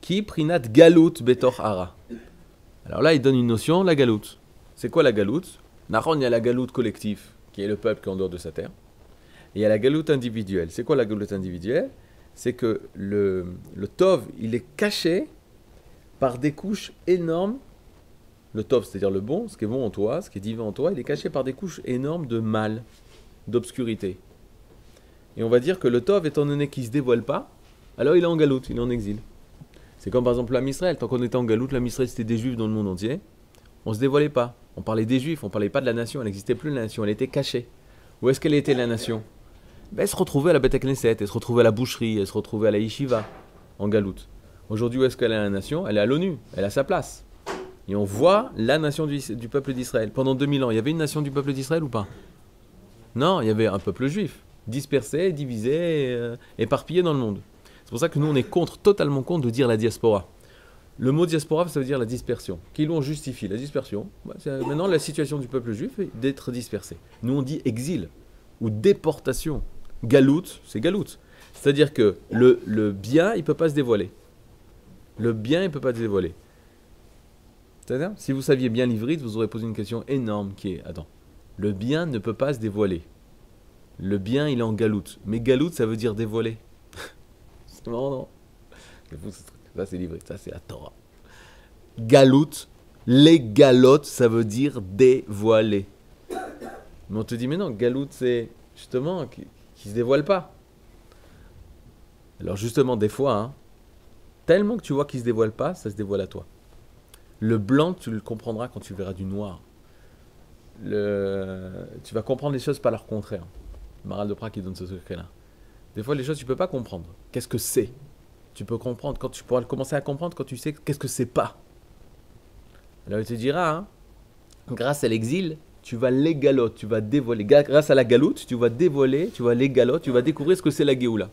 Ki prinat galout betor hara. Alors là, il donne une notion, la galoute. C'est quoi la galoute? Nahon, il y a la galoute collective, qui est le peuple qui est en dehors de sa terre. Et il y a la galoute individuelle. C'est quoi la galoute individuelle? C'est que le tov, il est caché par des couches énormes. Le tov, c'est-à-dire le bon, ce qui est bon en toi, ce qui est divin en toi, il est caché par des couches énormes de mal, d'obscurité. Et on va dire que le tov, étant donné qu'il ne se dévoile pas, alors il est en galoute, il est en exil. C'est comme par exemple l'âme Israël. Tant qu'on était en galoute, l'âme Israël c'était des juifs dans le monde entier. On ne se dévoilait pas. On parlait des juifs, on ne parlait pas de la nation. Elle n'existait plus la nation, elle était cachée. Où est-ce qu'elle était la nation? Elle se retrouvait à la Beth Knesset, elle se retrouvait à la boucherie, elle se retrouvait à la yeshiva, en galoute. Aujourd'hui, où est-ce qu'elle est la nation? Elle est à l'ONU, elle a sa place. Et on voit la nation du peuple d'Israël. Pendant 2000 ans, il y avait une nation du peuple d'Israël ou pas? Non, il y avait un peuple juif, dispersé, divisé, éparpillé dans le monde. C'est pour ça que nous, on est totalement contre de dire la diaspora. Le mot diaspora, ça veut dire la dispersion. Qui l'on justifie la dispersion. C'est maintenant la situation du peuple juif est d'être dispersé. Nous, on dit exil ou déportation. Galoute, c'est galoute. C'est-à-dire que le bien, il ne peut pas se dévoiler. Le bien, il ne peut pas se dévoiler. C'est-à-dire, si vous saviez bien l'ivrite, vous aurez posé une question énorme qui est, attends, le bien ne peut pas se dévoiler. Le bien, il est en galoute. Mais galoute, ça veut dire dévoiler. C'est marrant, non? Ça, c'est l'ivrite, ça, c'est la Torah. Galoute, les galotes, ça veut dire dévoiler. Mais on te dit, mais non, galoute, c'est justement qui ne se dévoile pas. Alors justement, des fois, hein, tellement que tu vois qu'il ne se dévoile pas, ça se dévoile à toi. Le blanc, tu le comprendras quand tu verras du noir. Tu vas comprendre les choses par leur contraire. Maral de Prague qui donne ce secret-là. Des fois, les choses, tu ne peux pas comprendre. Qu'est-ce que c'est? Tu peux comprendre, quand tu pourras commencer à comprendre quand tu sais qu'est-ce que c'est pas. Alors il te dira, hein, grâce à l'exil, tu vas l'égalote, tu vas dévoiler. Grâce à la galoute, tu vas dévoiler, tu vas l'égalote, tu vas découvrir ce que c'est la Géoula.